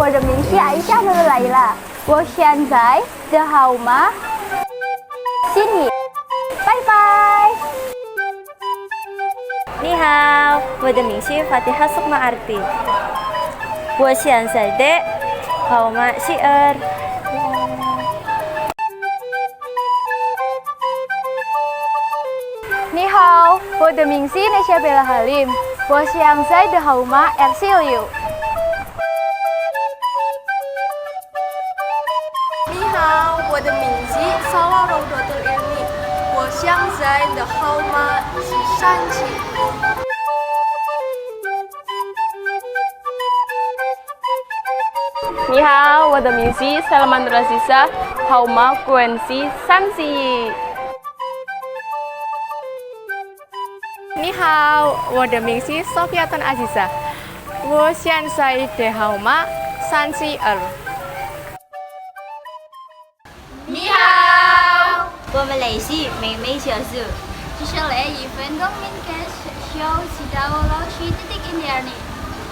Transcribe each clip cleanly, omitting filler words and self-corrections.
我的名是艾夏德莱拉，我现在的号码是你，拜拜。你好，我的名是 Fatihah Sukma Arti， 我现在的号码是2。你好，我的名是 Nesya Bella Halim， 我现在的号码RCU。你好，我的名字Sawa Raudatul Ilmi， 我现在的号码是37。你好，我的名是 Salman Razisa， 号码Kuensi 你好，我的名是 Sofiatan Aziza， 我现在的号码32。你好，我们来自美美小组，接下来1分钟 Minkes Show Sidawolo Titik Indiani。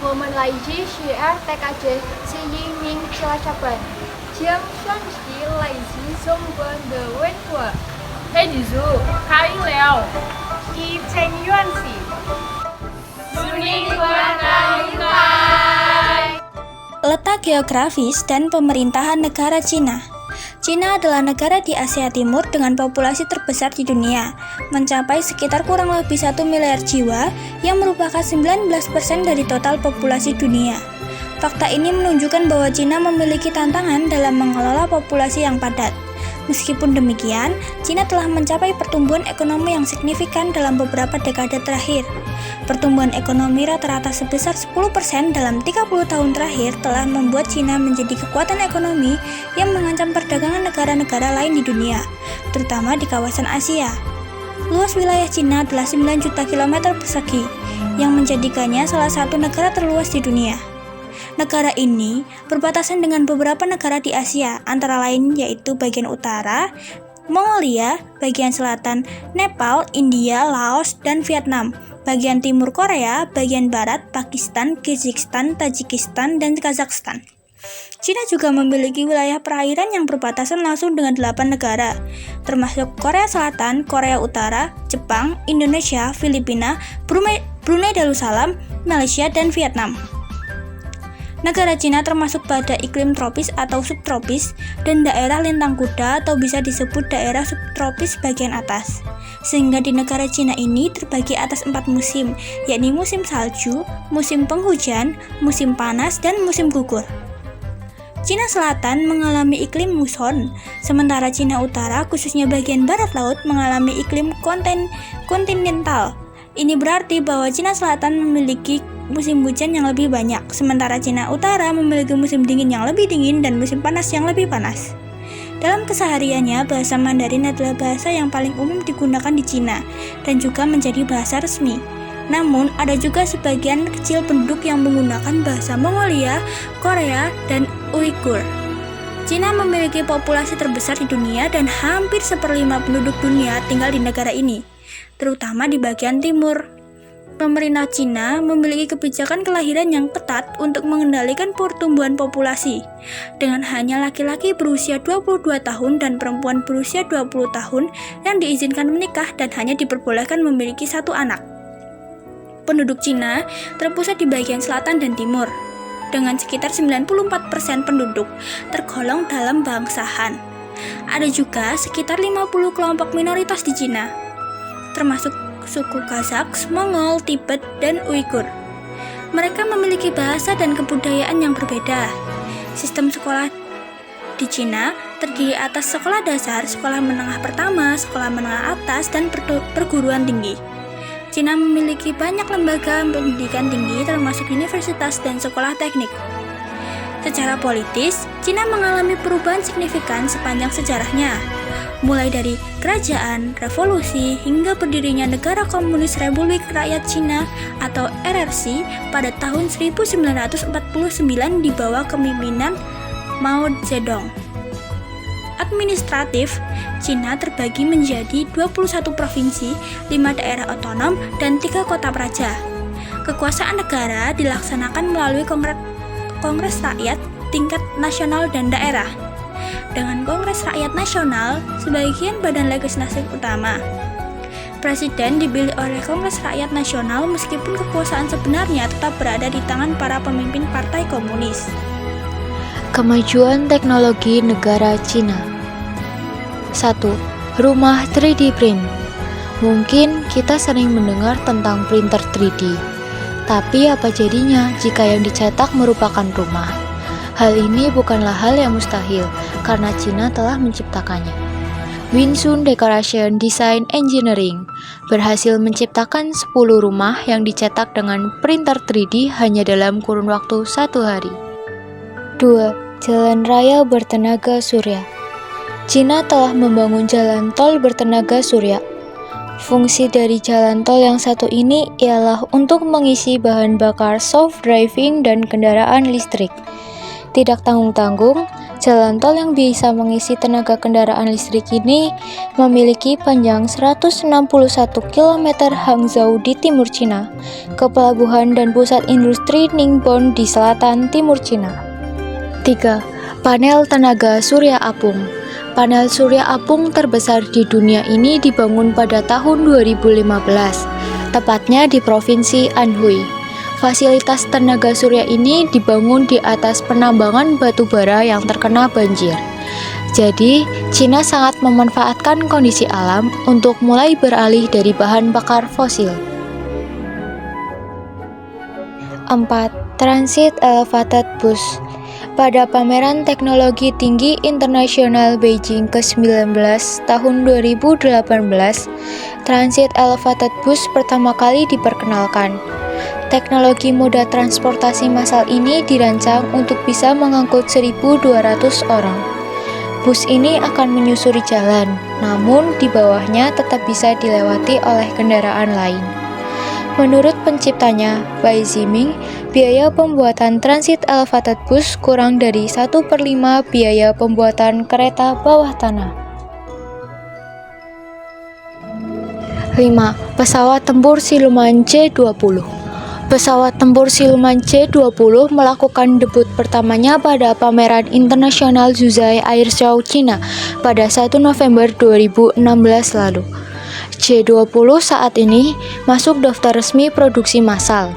我们来自SHR TKJ Siyingming Cilacapan。Jam Shansi 来自松关的温和。黑吉苏，开了。一千元是。Letak geografis dan pemerintahan negara Cina. Cina adalah negara di Asia Timur dengan populasi terbesar di dunia, mencapai sekitar kurang lebih 1 miliar jiwa yang merupakan 19% dari total populasi dunia. Fakta ini menunjukkan bahwa Cina memiliki tantangan dalam mengelola populasi yang padat. Meskipun demikian, Cina telah mencapai pertumbuhan ekonomi yang signifikan dalam beberapa dekade terakhir. Pertumbuhan ekonomi rata-rata sebesar 10% dalam 30 tahun terakhir telah membuat Cina menjadi kekuatan ekonomi yang mengancam perdagangan negara-negara lain di dunia, terutama di kawasan Asia. Luas wilayah Cina adalah 9 juta kilometer persegi, yang menjadikannya salah satu negara terluas di dunia. Negara ini berbatasan dengan beberapa negara di Asia, antara lain yaitu bagian utara, Mongolia, bagian selatan, Nepal, India, Laos, dan Vietnam, bagian timur Korea, bagian barat, Pakistan, Kyrgyzstan, Tajikistan, dan Kazakhstan. Cina juga memiliki wilayah perairan yang berbatasan langsung dengan 8 negara, termasuk Korea Selatan, Korea Utara, Jepang, Indonesia, Filipina, Brunei Darussalam, Malaysia, dan Vietnam. Negara Cina termasuk pada iklim tropis atau subtropis dan daerah lintang kuda atau bisa disebut daerah subtropis bagian atas. Sehingga di negara Cina ini terbagi atas 4 musim, yakni musim salju, musim penghujan, musim panas, dan musim gugur. Cina Selatan mengalami iklim muson, sementara Cina Utara khususnya bagian barat laut mengalami iklim kontinental. Ini berarti bahwa Cina Selatan memiliki musim hujan yang lebih banyak, sementara Cina Utara memiliki musim dingin yang lebih dingin dan musim panas yang lebih panas. Dalam kesehariannya, bahasa Mandarin adalah bahasa yang paling umum digunakan di Cina dan juga menjadi bahasa resmi. Namun, ada juga sebagian kecil penduduk yang menggunakan bahasa Mongolia, Korea, dan Uighur. Cina memiliki populasi terbesar di dunia dan hampir 1/5 penduduk dunia tinggal di negara ini, terutama di bagian timur. Pemerintah Cina memiliki kebijakan kelahiran yang ketat untuk mengendalikan pertumbuhan populasi, dengan hanya laki-laki berusia 22 tahun dan perempuan berusia 20 tahun yang diizinkan menikah dan hanya diperbolehkan memiliki 1 anak. Penduduk Cina terpusat di bagian selatan dan timur, dengan sekitar 94% penduduk tergolong dalam bangsa Han. Ada juga sekitar 50 kelompok minoritas di Cina, termasuk suku Kazakh, Mongol, Tibet, dan Uighur. Mereka memiliki bahasa dan kebudayaan yang berbeda. Sistem sekolah di Cina terdiri atas sekolah dasar, sekolah menengah pertama, sekolah menengah atas, dan perguruan tinggi. Cina memiliki banyak lembaga pendidikan tinggi termasuk universitas dan sekolah teknik. Secara politis, Cina mengalami perubahan signifikan sepanjang sejarahnya, mulai dari kerajaan, revolusi, hingga berdirinya Negara Komunis Republik Rakyat Cina atau RRC pada tahun 1949 di bawah kepemimpinan Mao Zedong. Administratif, Cina terbagi menjadi 21 provinsi, 5 daerah otonom, dan 3 kota praja. Kekuasaan negara dilaksanakan melalui Kongres Rakyat tingkat nasional dan daerah. Dengan Kongres Rakyat Nasional sebagian badan legislatif utama. Presiden dipilih oleh Kongres Rakyat Nasional meskipun kekuasaan sebenarnya tetap berada di tangan para pemimpin partai komunis. Kemajuan teknologi negara Cina. 1. Rumah 3D print. Mungkin kita sering mendengar tentang printer 3D. Tapi apa jadinya jika yang dicetak merupakan rumah? Hal ini bukanlah hal yang mustahil, karena Cina telah menciptakannya. Winsun Decoration Design Engineering berhasil menciptakan 10 rumah yang dicetak dengan printer 3D hanya dalam kurun waktu 1 hari. 2. Jalan raya bertenaga surya. Cina telah membangun jalan tol bertenaga surya. Fungsi dari jalan tol yang satu ini ialah untuk mengisi bahan bakar soft driving dan kendaraan listrik. Tidak tanggung-tanggung, jalan tol yang bisa mengisi tenaga kendaraan listrik ini memiliki panjang 161 km Hangzhou di timur Cina, ke pelabuhan dan pusat industri Ningbo di selatan timur Cina. 3. Panel tenaga surya apung. Panel surya apung terbesar di dunia ini dibangun pada tahun 2015, tepatnya di Provinsi Anhui. Fasilitas tenaga surya ini dibangun di atas penambangan batu bara yang terkena banjir. Jadi, Cina sangat memanfaatkan kondisi alam untuk mulai beralih dari bahan bakar fosil. 4. Transit Elevated Bus. Pada pameran teknologi tinggi internasional Beijing ke-19 tahun 2018, Transit Elevated Bus pertama kali diperkenalkan. Teknologi moda transportasi massal ini dirancang untuk bisa mengangkut 1.200 orang. Bus ini akan menyusuri jalan, namun di bawahnya tetap bisa dilewati oleh kendaraan lain. Menurut penciptanya, Bai Ziming, biaya pembuatan transit elevated bus kurang dari 1/5 biaya pembuatan kereta bawah tanah. 5. Pesawat tempur siluman C-20. Pesawat tempur siluman C-20 melakukan debut pertamanya pada pameran internasional Zhuzhai Air Show Cina pada 1 November 2016 lalu. C-20 saat ini masuk daftar resmi produksi massal.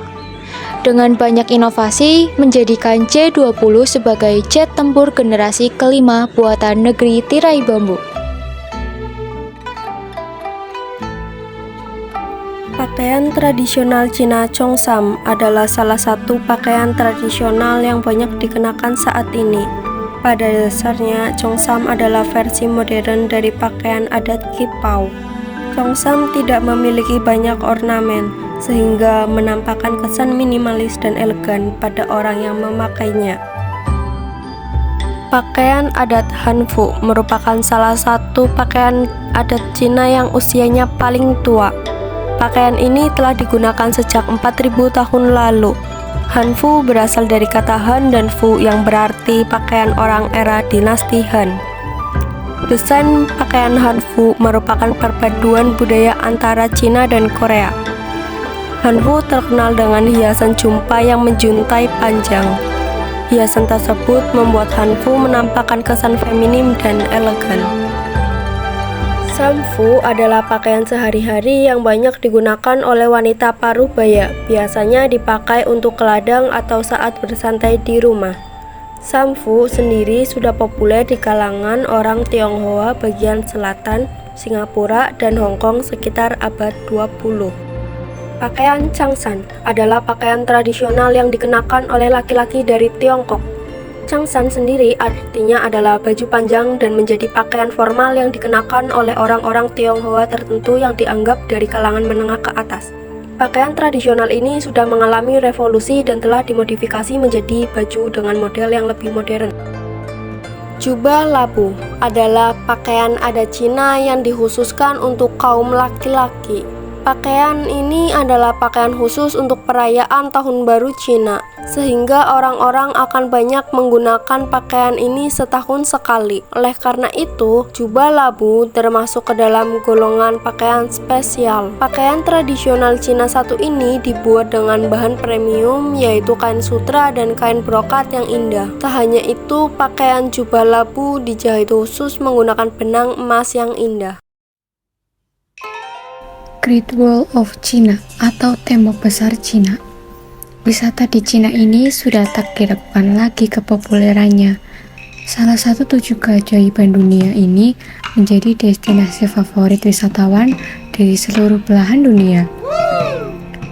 Dengan banyak inovasi, menjadikan C-20 sebagai jet tempur generasi kelima buatan negeri tirai bambu. Pakaian tradisional Cina Cheongsam adalah salah satu pakaian tradisional yang banyak dikenakan saat ini. Pada dasarnya, Cheongsam adalah versi modern dari pakaian adat Qipao. Cheongsam tidak memiliki banyak ornamen, sehingga menampakkan kesan minimalis dan elegan pada orang yang memakainya. Pakaian adat Hanfu merupakan salah satu pakaian adat Cina yang usianya paling tua. Pakaian ini telah digunakan sejak 4.000 tahun lalu. Hanfu berasal dari kata Han dan Fu yang berarti pakaian orang era dinasti Han. Desain pakaian Hanfu merupakan perpaduan budaya antara Cina dan Korea. Hanfu terkenal dengan hiasan jumpa yang menjuntai panjang. Hiasan tersebut membuat Hanfu menampakkan kesan feminim dan elegan. Samfu adalah pakaian sehari-hari yang banyak digunakan oleh wanita paruh baya, biasanya dipakai untuk ke ladang atau saat bersantai di rumah. Samfu sendiri sudah populer di kalangan orang Tionghoa bagian selatan, Singapura, dan Hong Kong sekitar abad 20. Pakaian Changsan adalah pakaian tradisional yang dikenakan oleh laki-laki dari Tiongkok. Changsan sendiri artinya adalah baju panjang dan menjadi pakaian formal yang dikenakan oleh orang-orang Tionghoa tertentu yang dianggap dari kalangan menengah ke atas. Pakaian tradisional ini sudah mengalami revolusi dan telah dimodifikasi menjadi baju dengan model yang lebih modern. Jubah labu adalah pakaian adat Cina yang dikhususkan untuk kaum laki-laki. Pakaian ini adalah pakaian khusus untuk perayaan Tahun Baru Cina, sehingga orang-orang akan banyak menggunakan pakaian ini setahun sekali. Oleh karena itu, jubah labu termasuk ke dalam golongan pakaian spesial. Pakaian tradisional Cina satu ini dibuat dengan bahan premium, yaitu kain sutra dan kain brokat yang indah. Tak hanya itu, pakaian jubah labu dijahit khusus menggunakan benang emas yang indah. Great Wall of China atau Tembok Besar Cina. Wisata di Cina ini sudah tak diragukan lagi kepopulerannya. Salah satu 7 keajaiban dunia ini menjadi destinasi favorit wisatawan dari seluruh belahan dunia.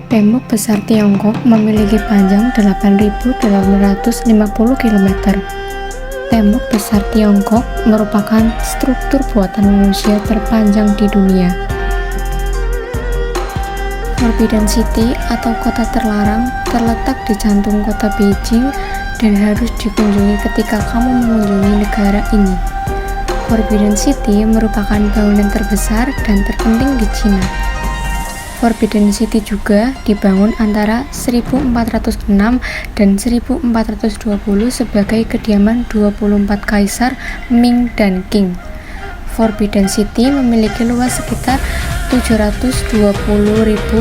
Tembok Besar Tiongkok memiliki panjang 8.850 km. Tembok Besar Tiongkok merupakan struktur buatan manusia terpanjang di dunia. Forbidden City atau kota terlarang terletak di jantung kota Beijing dan harus dikunjungi ketika kamu mengunjungi negara ini. Forbidden City merupakan bangunan terbesar dan terpenting di Cina. Forbidden City juga dibangun antara 1406 dan 1420 sebagai kediaman 24 kaisar Ming dan Qing. Forbidden City memiliki luas sekitar 720.000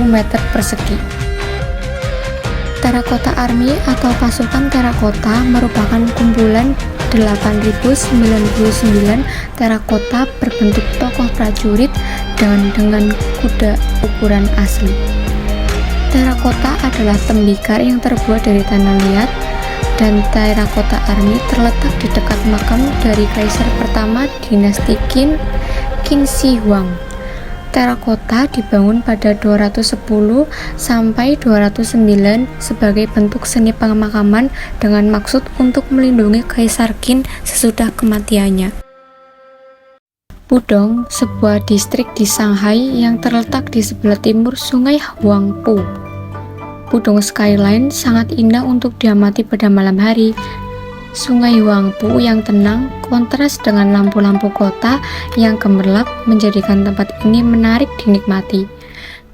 meter persegi. Terakota Army atau pasukan terakota merupakan kumpulan 8.099 terakota berbentuk tokoh prajurit dengan kuda ukuran asli. Terakota adalah tembikar yang terbuat dari tanah liat, dan terakota Army terletak di dekat makam dari kaisar pertama dinasti Qin, Qin Shi Huang. Terakota dibangun pada 210 sampai 209 sebagai bentuk seni pemakaman dengan maksud untuk melindungi Kaisar Qin sesudah kematiannya. Pudong, sebuah distrik di Shanghai yang terletak di sebelah timur Sungai Huangpu. Pudong Skyline sangat indah untuk diamati pada malam hari. Sungai Huangpu yang tenang kontras dengan lampu-lampu kota yang gemerlap menjadikan tempat ini menarik dinikmati.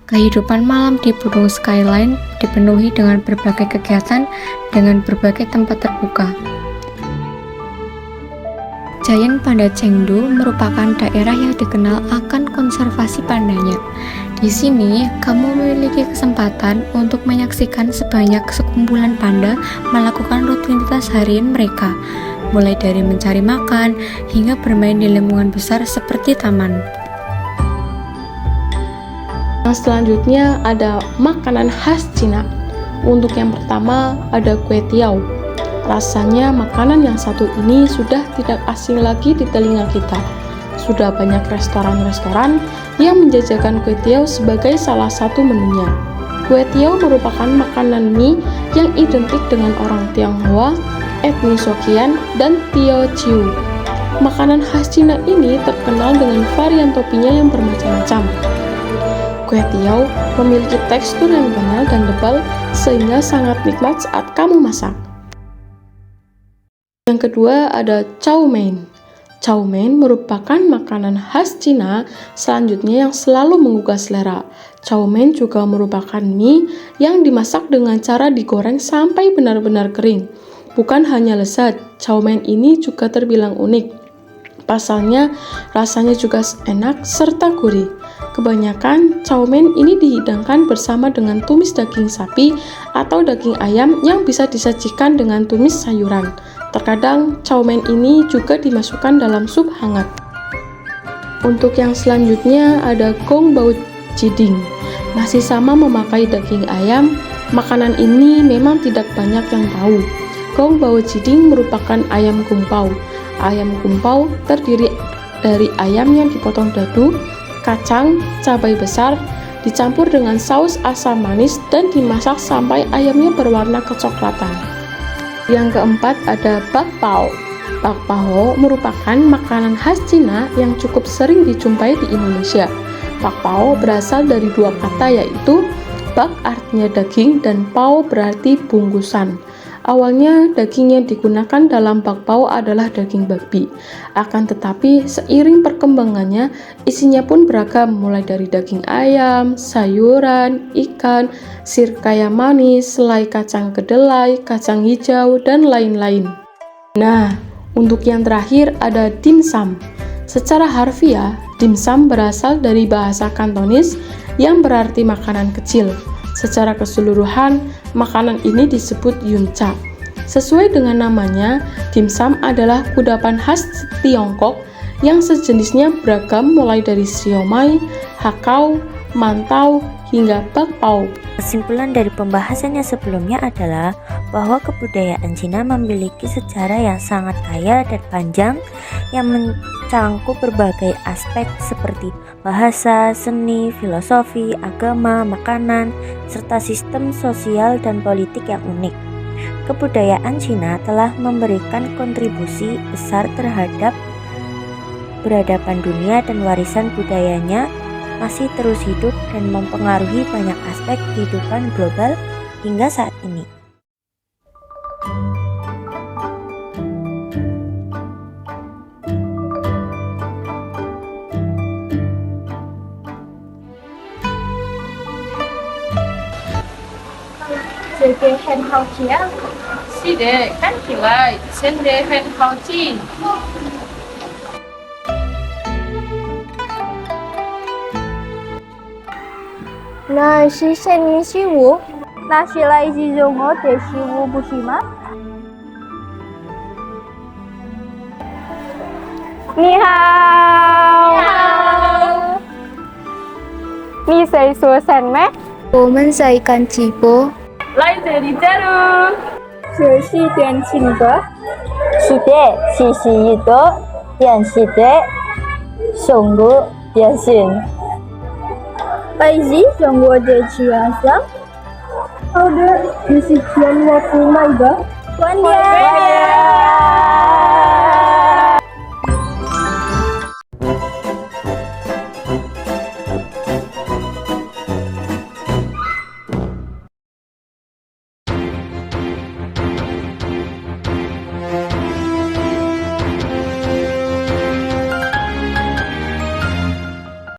Kehidupan malam di Pudong Skyline dipenuhi dengan berbagai kegiatan dengan berbagai tempat terbuka. Giant Panda Chengdu merupakan daerah yang dikenal akan konservasi pandanya. Di sini, kamu memiliki kesempatan untuk menyaksikan sebanyak sekumpulan panda melakukan rutinitas harian mereka, mulai dari mencari makan hingga bermain di lingkungan besar seperti taman. Yang selanjutnya ada makanan khas Cina. Untuk yang pertama ada kue tiao. Rasanya makanan yang satu ini sudah tidak asing lagi di telinga kita. Sudah banyak restoran-restoran yang menjajakan kue tiao sebagai salah satu menunya. Kue tiao merupakan makanan mie yang identik dengan orang Tionghoa, etnis Hokkien, dan Teochew. Makanan khas Cina ini terkenal dengan varian toppingnya yang bermacam-macam. Kue tiao memiliki tekstur yang kenyal dan tebal sehingga sangat nikmat saat kamu masak. Yang kedua ada chow mein. Chow mein merupakan makanan khas Cina selanjutnya yang selalu menggugah selera. Chow mein juga merupakan mie yang dimasak dengan cara digoreng sampai benar-benar kering. Bukan hanya lezat, chow mein ini juga terbilang unik. Pasalnya, rasanya juga enak serta gurih. Kebanyakan chow mein ini dihidangkan bersama dengan tumis daging sapi atau daging ayam yang bisa disajikan dengan tumis sayuran. Terkadang chow mein ini juga dimasukkan dalam sup hangat. Untuk yang selanjutnya ada gong bao jiding. Masih sama memakai daging ayam, makanan ini memang tidak banyak yang tahu. Gong bao jiding merupakan ayam gumpao. Ayam gumpao terdiri dari ayam yang dipotong dadu, kacang, cabai besar, dicampur dengan saus asam manis dan dimasak sampai ayamnya berwarna kecoklatan. Yang keempat ada bakpao. Bakpao merupakan makanan khas Cina yang cukup sering dijumpai di Indonesia. Bakpao berasal dari dua kata yaitu bak artinya daging dan pao berarti bungkusan. Awalnya daging yang digunakan dalam bakpao adalah daging babi. Akan tetapi seiring perkembangannya isinya pun beragam, mulai dari daging ayam, sayuran, ikan, sirkaya manis, selai kacang kedelai, kacang hijau, dan lain-lain. Nah, untuk yang terakhir ada dimsum. Secara harfiah, dimsum berasal dari bahasa Kantonis yang berarti makanan kecil. Secara keseluruhan, makanan ini disebut yunca. Sesuai dengan namanya, dimsum adalah kudapan khas Tiongkok yang sejenisnya beragam mulai dari siomay, hakau, mantau, hingga bakpao. Kesimpulan dari pembahasannya sebelumnya adalah bahwa kebudayaan Cina memiliki sejarah yang sangat kaya dan panjang yang mencangkup berbagai aspek seperti bahasa, seni, filosofi, agama, makanan, serta sistem sosial dan politik yang unik. Kebudayaan Cina telah memberikan kontribusi besar terhadap peradaban dunia dan warisan budayanya masih terus hidup dan mempengaruhi banyak aspek kehidupan global hingga saat ini. Jadi hen hao chia. Xí đệ cắt起来，先得很好记。那是先你是我，那是来自中国的食物，不是吗？你好，你在说什么？我们在看直播。来这里加入。这是电信的。是的，谢谢一朵电视的中国电信。拜日中国的吃啥？好的，你是天我不买的。关掉。